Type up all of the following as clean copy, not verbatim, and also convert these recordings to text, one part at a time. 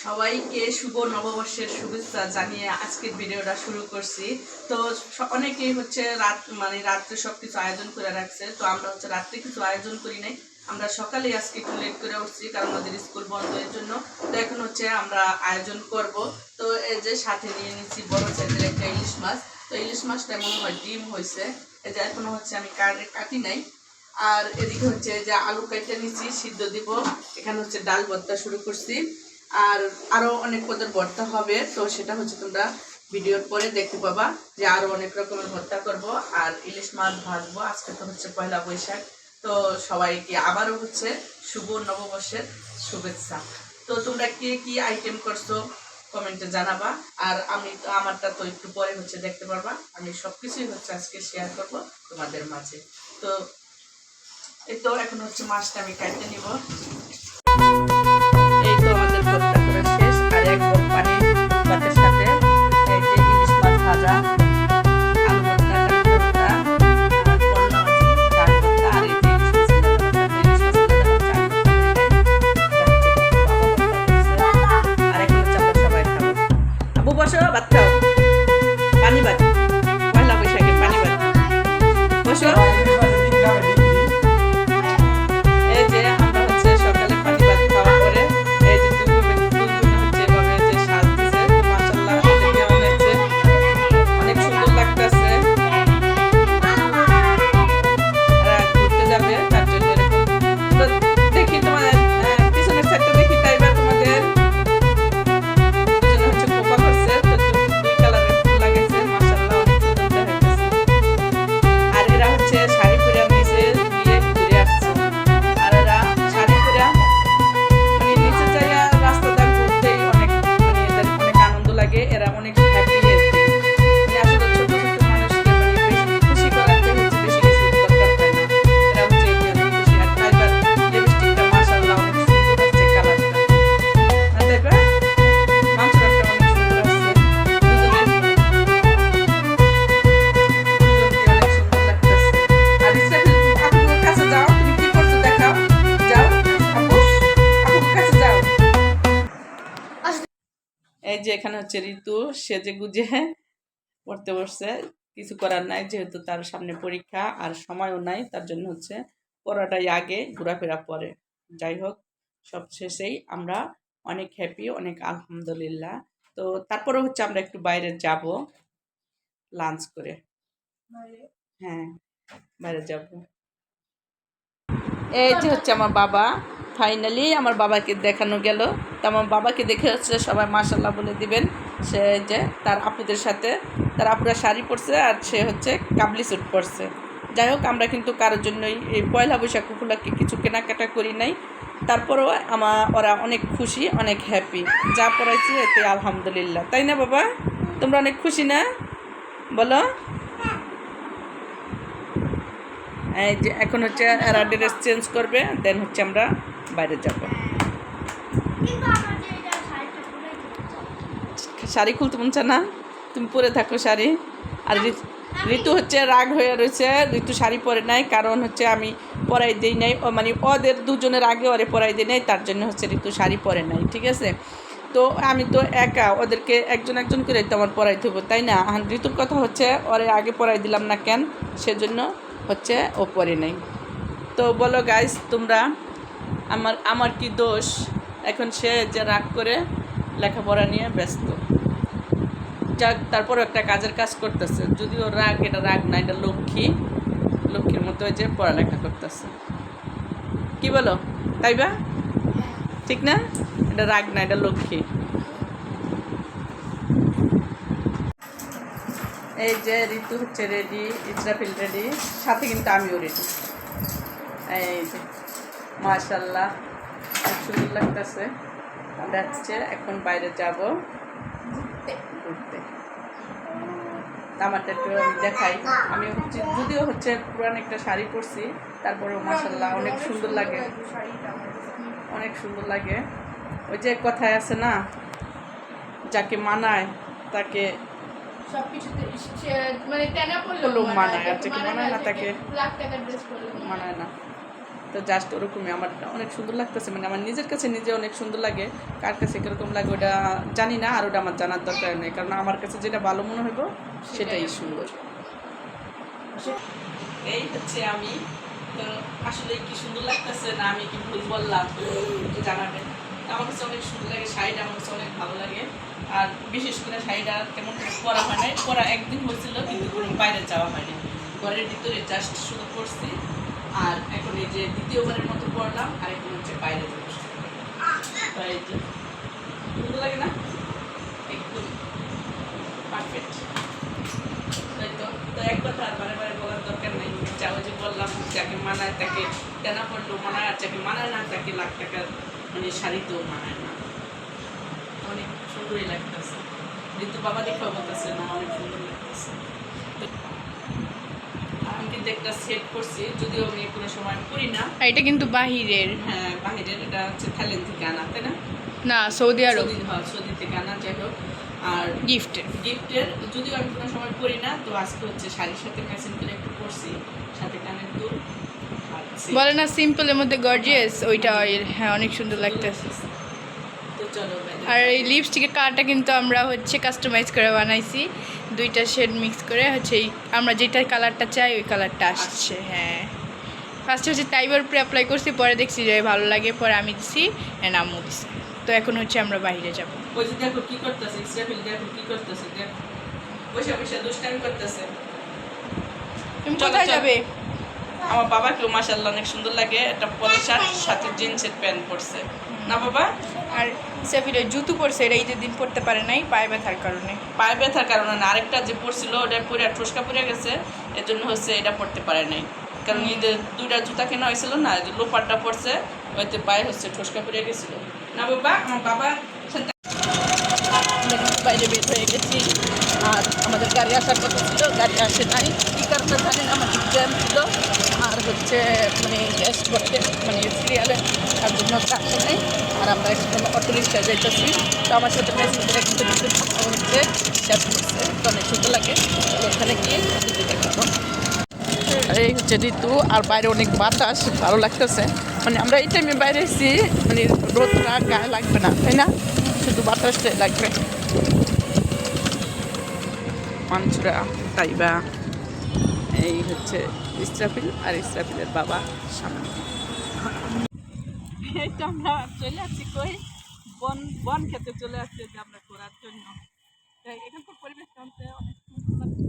সবাইকে শুভ নববর্ষের শুভেচ্ছা জানিয়ে আজকের ভিডিওটা শুরু করছি। তো অনেকেই হচ্ছে রাত্রে সবকিছু আয়োজন করে রাখছে, তো আমরা হচ্ছে রাত্রে কিছু আয়োজন করি নাই। আমরা সকালেই আজকে একটু লেট করে উঠছি কারণ ওদের স্কুল বন্ধ এর জন্য। তো এখন হচ্ছে আমরা আয়োজন করব। তো এই যে সাথে নিয়ে নিচ্ছি বড় সাইজের একটা ইলিশ মাছ। তো ইলিশ মাছটা মনে হয় ডিম হয়েছে, এই যে এখনো হচ্ছে আমি কাটি নাই। আর এদিকে হচ্ছে যে আলু কেটে নিচ্ছি, সিদ্ধ দিব। এখানে হচ্ছে ডাল ভর্তা শুরু করছি, আর আরো অনেক পদের ভর্তা হবে, তো সেটা হচ্ছে তোমরা ভিডিওর পরে দেখতে পাবা যে আরো অনেক রকমের ভর্তা করব। আর ইলিশ মাছ ভাজবো। আজকে তো হচ্ছে পয়লা বৈশাখ, তো সবাইকে আবারও হচ্ছে শুভ নববর্ষের শুভেচ্ছা। তো তোমরা কে কি আইটেম করছো কমেন্টে জানাবা। আর আমি তো আমারটা তো একটু পরে হচ্ছে দেখতে পারবা। আমি সবকিছুই হচ্ছে আজকে শেয়ার করব তোমাদের মাঝে। তো এই তো এখন হচ্ছে মাছটা আমি কাটতে নিব। এই তো আমাদের ভর্তা করা শেষ, আর এক বল পানি ভাতের সাথে এই যে ইলিশ মাছ ভাজা, আলু ভর্তা, ভর্তা, আর করলা ভাজি, ডাল ভর্তা, আর এই যে ইলিশ মাছ আর এখন হচ্ছে আমরা সবাই খাবো। আবু বসো, ভাত খাও, পানি ভাত, পয়লা বৈশাখে পানি ভাত বসো। এই যে এখানে হচ্ছে ঋতু সেজে গুজে পড়তে বসছে, কিছু করার নাই, যেহেতু তার সামনে পরীক্ষা আর সময়ও নাই, তার জন্য হচ্ছে পড়াটাই আগে, ঘোরাফেরা পরে। যাই হোক, সব শেষেই আমরা অনেক হ্যাপি, অনেক আলহামদুলিল্লাহ। তো তারপরে হচ্ছে আমরা একটু বাইরে যাব লাঞ্চ করে। হ্যাঁ, বাইরে যাব। এই যে হচ্ছে আমার বাবা, ফাইনালি আমার বাবাকে দেখানো গেল। তো আমার বাবাকে দেখে হচ্ছে সবাই মাশাল্লাহ বলে দিবেন। সে যে তার আপুদের সাথে, তার আপুরা শাড়ি পরছে আর সে হচ্ছে কাবলি স্যুট পরছে। যাই হোক, আমরা কিন্তু কারোর জন্যই এই পয়লা বৈশাখ উপলক্ষে কিছু কেনাকাটা করি নাই। তারপরেও ওরা অনেক খুশি, অনেক হ্যাপি। যা পড়াইছি এতে আলহামদুলিল্লাহ, তাই না বাবা? তোমরা অনেক খুশি না, বলো? এই যে এখন হচ্ছে এরা ড্রেস চেঞ্জ করবে, দেন হচ্ছে আমরা বাইরে যাব। শাড়ি খুলতে মন চায় না, তুমি পরে থাকো শাড়ি। আর ঋতু হচ্ছে রাগ হয়ে রয়েছে, ঋতু শাড়ি পরে নাই, কারণ হচ্ছে আমি পরাই দিই নাই, মানে ওদের দুজনের আগে ওরে পরাই দিই নাই, তার জন্য হচ্ছে ঋতু শাড়ি পরে নাই, ঠিক আছে? তো আমি তো একা, ওদেরকে একজন একজন করে তো আমার পরাইতে হবো, তাই না? ঋতুর কথা হচ্ছে ওরে আগে পরাই দিলাম না কেন, সেজন্য হচ্ছে ও পরে নাই। তো বলো গাইস, তোমরা আমার কি দোষ? এখন সে যে রাগ করে লেখাপড়া নিয়ে ব্যস্ত, যাক তারপরও একটা কাজের কাজ করতেছে, যদিও রাগ, এটা রাগ না, এটা লক্ষ্মীর মতো যে পড়ালেখা করতেছে। কি বলো, তাই বা? ঠিক না? এটা রাগ না, এটা লক্ষ্মী। এই যে ঋতু হচ্ছে রেডি, ইসরাফিল রেডি, সাথে কিন্তু আমিও রেডি। এই যে মাশাল্লাহ, খুব সুন্দর লাগতেছে। আমরা হচ্ছে এখন বাইরে যাব ঘুরতে। আমারটা একটু আমি দেখাই। আমি হচ্ছে যদিও হচ্ছে পুরান একটা শাড়ি পরছি, তারপরেও মাশাল্লাহ অনেক সুন্দর লাগে, অনেক সুন্দর লাগে। ওই যে কথায় আছে না, যাকে মানায় তাকে সবকিছুতে মানে টেনা পড়লো মানায়, আর যাকে মানায় না তাকে মানায় না। তো জাস্ট ওরকমই আমার অনেক সুন্দর লাগতেছে, মানে আমার নিজের কাছে নিজে অনেক সুন্দর লাগে, কার কাছে কীরকম লাগে ওটা জানি না, আর ওটা আমার জানার দরকার নেই, কারণ আমার কাছে যেটা ভালো মনে হইব সেটাই সুন্দর। এই হচ্ছে আমি, তো আসলে কি সুন্দর লাগতেছে না আমি কি ভুল বললাম একটু জানাবেন। আমার কাছে অনেক সুন্দর লাগে শাড়িটা, আমার কাছে অনেক ভালো লাগে। আর বিশেষ করে শাড়িটা তেমন পরা হয় নাই, পরা একদিন হয়েছিল কিন্তু কোনো বাইরে যাওয়া হয়নি, ঘরের ভিতরে জাস্ট শুধু পরছি। আর এখন এই যে দ্বিতীয়বারের মতো পরলাম, আর এখন হচ্ছে বাইরে যাবো। সুন্দর লাগে না, একদম পারফেক্ট, তাই তো। তো এক কথা আর বারে বারে বলার দরকার নেই, যাও যে বললাম যাকে মানায় তাকে কেনা পড়লেও মানায়, আর যাকে মানায় না তাকে লাখ টাকার মানে শাড়িতেও মানায় না। অনেক সুন্দরই লাগতেছে, কিন্তু বাবা দেখাও বলতেছে না অনেক সুন্দর লাগতেছে। আমি কিন্তু একটা সেট করছি, যদিও আমি কোনো সময় করি না। এটা কিন্তু বাহিরের, হ্যাঁ বাহিরের, এটা হচ্ছে থাইল্যান্ড থেকে আনা, তাই না? না সৌদি আরব, সৌদি থেকে আনা, যাই হোক। আর গিফটের যদিও আমি কোনো সময় করি না, তো আজকে হচ্ছে শাড়ির সাথে ম্যাচিং করে একটু করছি, সাথে কানের দুল। বলে না সিম্পলের মধ্যে গর্জিয়াস, ওইটা হ্যাঁ অনেক সুন্দর লাগতেছে। তো চলো, আর এই লিপস্টিকের কালারটা কিন্তু আমরা হচ্ছে কাস্টমাইজ করে বানাইছি, দুইটা শেড মিক্স করে হচ্ছে আমরা যেটা কালারটা চাই ওই কালারটা আসছে। হ্যাঁ ফার্স্টে হচ্ছে টাইবার উপরে অ্যাপ্লাই করছি, পরে দেখছি যে ভালো লাগে, পরে আমি দিছি আম্মু দিছি। তো এখন হচ্ছে আমরা বাইরে যাবো। ওই যে দেখো কি করতেছে, ইসরাফিল দেখো কি করতেছে, দেখো বসে বসে দুষ্টামি করতেছে। তুমি কোথায় যাবে? আমার বাবাকেও মাশাআল্লাহ অনেক সুন্দর লাগে, একটা পলো শার্ট সাথে জিন্সের প্যান্ট পরছে না বাবা। আর ইসরাফিলের জুতো পরছে, এটা ঈদের দিন পরতে পারে নাই পায়ে ব্যথার কারণে। পায়ে ব্যথার কারণে না, আরেকটা যে পরছিল ওটা পরে ঠোসকা পরে গেছে, এর জন্য হচ্ছে এটা পরতে পারে নাই, কারণ ঈদের দুইটা জুতা কেনা হয়েছিল না, যে লোপারটা পরছে ওইতে পায়ে হচ্ছে ঠোসকা পরে গেছিল না বাবা। আমার বাবা বাইরে বের হয়ে গেছি, আর আমাদের গাড়ি আসার কথা ছিল, গাড়ি আসে নাই, কী কারণে জানি না, আমাদের জ্যাম ছিল, আর হচ্ছে মানে গ্যাস ভরতে মানে সিরিয়ালে, তার জন্য আসে নাই। আর আমরা অটো রিক্সা যাইতেছি, তো আমার সাথে মেসেজ করে কিন্তু কথা হচ্ছে, শেয়ার করছে, তো অনেক সুন্দর লাগে। ওখানে গিয়ে দেখাবো। এই হচ্ছে ঋতু, আর বাইরে অনেক বাতাস, ভালো লাগতেছে, মানে আমরা এই টাইমে বাইরে এসেছি, মানে রোদটা গায়ে লাগবে না, তাই না, শুধু বাতাসটাই লাগবে। মানসুরা, তাইবা, এই হচ্ছে ইসরাফিল, আর ইসরাফিলের বাবা সামনে। এই তো আমরা চলে আসছি কই বন খেতে চলে আসছে যে আমরা ঘোরার জন্য। এখানকার পরিবেশটা হচ্ছে অনেক সুন্দর লাগছে,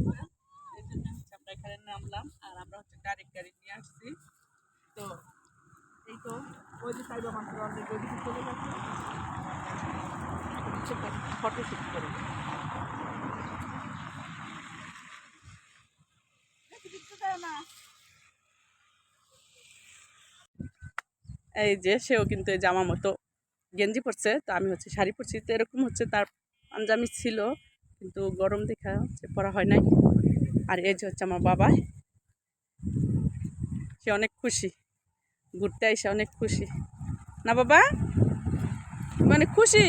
এই জন্য হচ্ছে আমরা এখানে নামলাম, আর আমরা হচ্ছে ডাইরেক্ট গাড়ি নিয়ে আসছি। তো এই তো ওই যে সাইবা মাত্র অলরেডি ওইদিকে চলে যাচ্ছে, ফটোশ্যুট করে। এই যে সেও কিন্তু এই জামা মতো গেঞ্জি পরছে, তো আমি হচ্ছে শাড়ি পরছি, তো এরকম হচ্ছে তার পাঞ্জাবি ছিল, কিন্তু গরম দেখা হচ্ছে পরা হয় নাই। আর এই যে হচ্ছে আমার বাবা, সে অনেক খুশি, ঘুরতে এসে অনেক খুশি না বাবা, অনেক খুশি।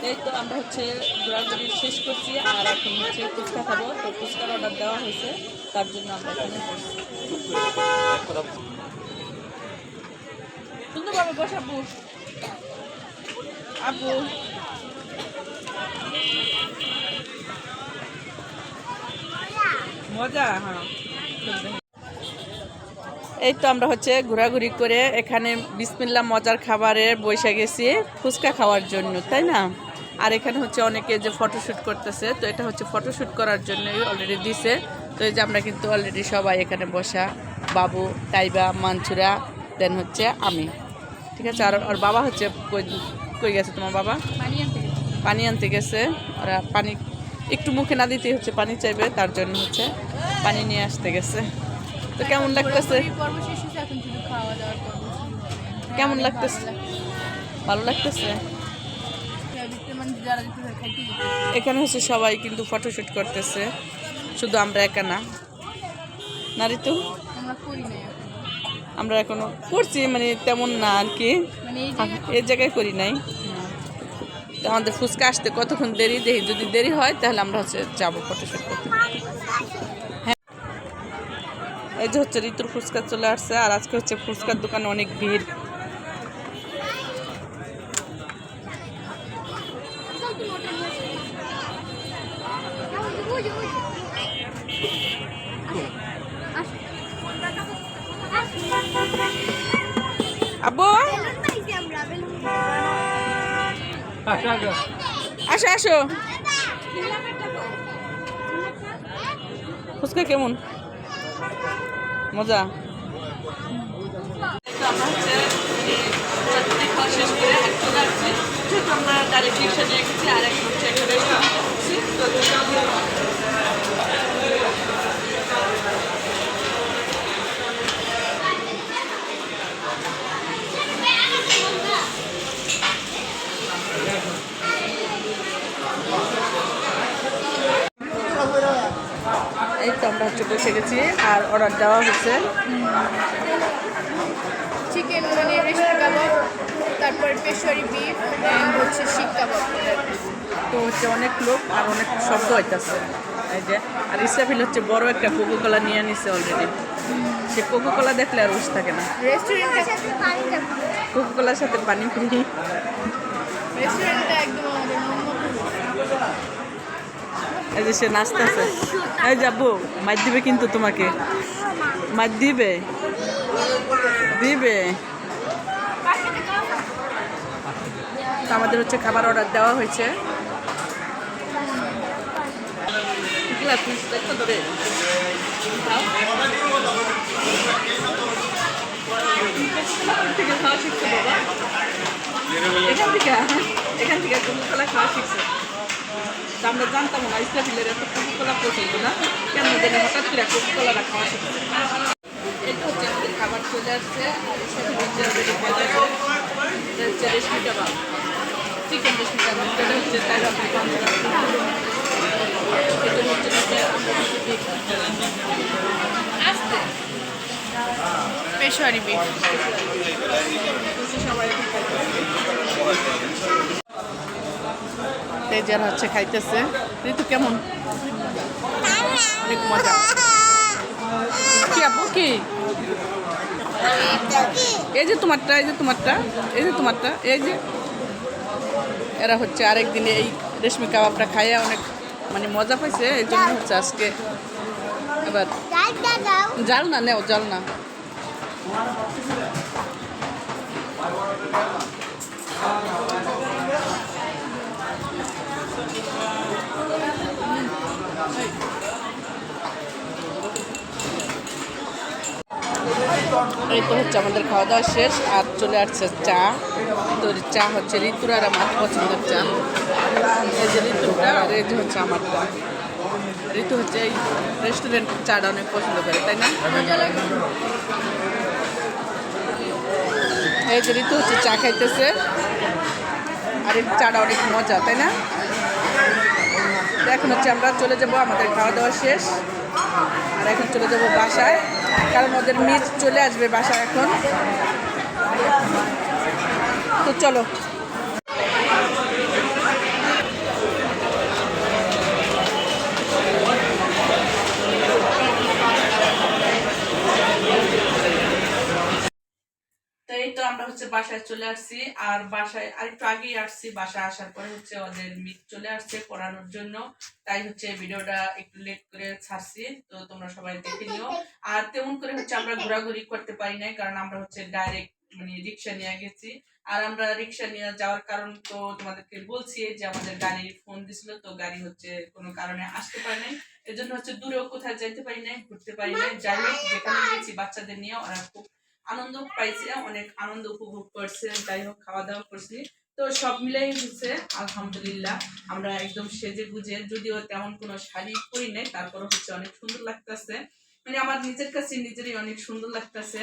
এই তো আমরা হচ্ছে ঘোরাঘুরি শেষ করছি, আর এখন হচ্ছে ফুচকা খাবো, তো ফুচকার অর্ডার দেওয়া হয়েছে, তার জন্য আমরা এখানে সুন্দরভাবে বসাবো আপু। মজা, হ্যাঁ। এই তো আমরা হচ্ছে ঘোরাঘুরি করে এখানে বিসমিল্লাহ মজার খাবারের বসে গেছি ফুচকা খাওয়ার জন্য, তাই না। আর এখানে হচ্ছে অনেকে যে ফটোশ্যুট করতেছে, তো এটা হচ্ছে ফটোশ্যুট করার জন্যই অলরেডি দিছে। তো এই যে আমরা কিন্তু অলরেডি সবাই এখানে বসা, বাবু, তাইবা, মানসুরা, দেন হচ্ছে আমি, ঠিক আছে। আর বাবা হচ্ছে কই গেছে তোমার বাবা? পানি আনতে গেছে। ওরা পানি একটু মুখে না দিতেই হচ্ছে পানি চাইবে, তার জন্য হচ্ছে পানি নিয়ে আসতে গেছে। তো কেমন লাগতেছে? কেমন লাগতেছে? ভালো লাগতেছে। এখানে হচ্ছে সবাই কিন্তু ফটোশ্যুট করতেছে, শুধু আমরা একা না, নারী তো আমরা এখনো করছি, মানে তেমন না আর কি, এই জায়গায় করি নাই। তো আমাদের ফুচকা আসতে কতক্ষণ দেরি, দেখি যদি দেরি হয় তাহলে আমরা হচ্ছে যাবো ফটোশ্যুট করতে। হ্যাঁ এই যে হচ্ছে ঋতুর ফুচকা চলে আসছে, আর আজকে হচ্ছে ফুচকার দোকানে অনেক ভিড়। আব্বু আসো আসো, ফুচকা কেমন মজা। আমরা হচ্ছে চারটে খাওয়া শেষ করে একটা যাচ্ছি, যেহেতু আমরা ডাইরেক্ট রিক্সা নিয়ে গেছি, আর এখন হচ্ছে একটা রেস্টুরেন্ট যাচ্ছি। এই তো আমরা হচ্ছে বসে গেছি আর অর্ডার দেওয়া হচ্ছে চিকেন মানে রেশমি কাবাব, তারপর পেশোয়ারি বিফ অ্যান্ড হচ্ছে শিক কাবাব। তো হচ্ছে অনেক লোক আর অনেক শব্দ হইতেছে এই যে। আর ইসরাফিল হচ্ছে বড় একটা কোকোকোলা নিয়ে নিছে অলরেডি, সে কোকোকোলা দেখলে আর উস থাকে না। রেস্টুরেন্টে কোকোকোলার সাথে পানি ফ্রি। রেস্টুরেন্টটা একদম আমাদের এই যে সে নাচতেছে, এই যাবো মার দিবে কিন্তু তোমাকে, মার দিবে দিবে। তো আমাদের হচ্ছে খাবার অর্ডার দেওয়া হয়েছে। এখান থেকে কোকোকোলা খাওয়া শিখছে। তো আমরা জানতাম না ইসরাফিলের এত কোকোকোলা পছন্দ না, কেন জানি হঠাৎ করে কোকোকোলাটা খাওয়া শিখছে। এটা হচ্ছে আমাদের খাবার চলে আসছে, রেশমি কাবাব, চিকেন রেশমি কাবাব, এটা হচ্ছে তাই আসতে পেশোয়ারি বিফ। সবাই যারা হচ্ছে খাইতেছে। ঋতু কেমন? অনেক মজা। কি আপু কি? এই যে তোমারটা, এই যে তোমারটা, এই যে তোমারটা, এই যে এরা হচ্ছে আরেকদিনে এই রেশমি কাবাবটা খাইয়ে অনেক মানে মজা পাইছে, এই জন্য হচ্ছে আজকে এবার জাল না নেও, জাল না। এই তো হচ্ছে আমাদের খাওয়া দাওয়া শেষ, আর চলে আসছে চা। তো চা হচ্ছে ঋতুর আর আমার পছন্দের চা। এই যে ঋতুটা, আর এই যে হচ্ছে আমারটা। ঋতু হচ্ছে এই রেস্টুরেন্ট চাটা অনেক পছন্দ করে, তাই না? এই যে ঋতু হচ্ছে চা খাইতেছে, আর এই চাটা অনেক মজা, তাই না? এখন হচ্ছে আমরা চলে যাব, আমাদের খাওয়া দাওয়া শেষ, আর এখন চলে যাব বাসায়, কারণ ওদের মিট চলে আসবে বাসায় এখন। তো চলো। তো এই তো আমরা হচ্ছে বাসায় চলে আসছি, আর বাসায় আরেকটু আগেই আসছি। বাসায় আসার পরে হচ্ছে ওদের মিট চলে আসছে পড়ানোর জন্য, তাই হচ্ছে ভিডিওটা একটু লেট করে ছাড়ছি। তো তোমরা সবাই দেখে নিও। আর তেমন করে হচ্ছে আমরা ঘোরাঘুরি করতে পারি নাই, কারণ আমরা হচ্ছে ডাইরেক্ট মানে রিক্সা নিয়ে গেছি। আর আমরা রিক্সা নিয়ে যাওয়ার কারণ তো তোমাদেরকে বলছি, যে আমাদের গাড়ি ফোন দিছিল, তো গাড়ি হচ্ছে কোনো কারণে আসতে পারে নাই, এজন্য হচ্ছে দূরেও কোথাও যেতে পারি নাই, ঘুরতে পারি নাই। যাই হোক, যেখানে গেছি বাচ্চাদের নিয়ে ওরা খুব আনন্দ পাইছে, অনেক আনন্দ উপভোগ করছে। যাই হোক, খাওয়া দাওয়া করছি, তো সব মিলাই হচ্ছে আলহামদুলিল্লাহ। আমরা একদম সেজে গুজে, যদিও তেমন কোনো শাড়ি পরি নাই, তারপরে হচ্ছে অনেক সুন্দর লাগতেছে, মানে আমার নিজের কাছে নিজেরই অনেক সুন্দর লাগতেছে।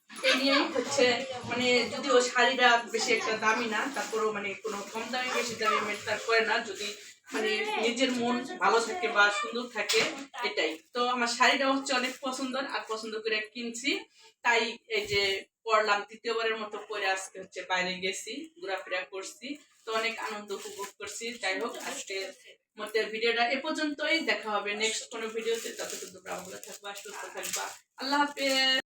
এই নিয়েই হচ্ছে মানে যদিও শাড়িটা বেশি একটা দামি না, তারপরেও মানে কোনো কম দামি বেশি দামি ম্যাটার করে না, যদি মানে নিজের মন ভালো থাকে বা সুন্দর থাকে, এটাই। তো আমার শাড়িটা হচ্ছে অনেক পছন্দ, আর পছন্দ করে কিনছি, তাই এই যে পরলাম, তৃতীয়বারের মতো পরে আজকে হচ্ছে বাইরে গেছি, ঘোরাফেরা করছি। তো অনেক আনন্দ উপভোগ করছি। যাই হোক, আজকে মধ্যে ভিডিওটা এ পর্যন্তই। দেখা হবে নেক্সট কোনো ভিডিওতে। ততক্ষণ তোমরা ভালো থাকবা, সুস্থ থাকবা। আল্লাহ হাফেজ।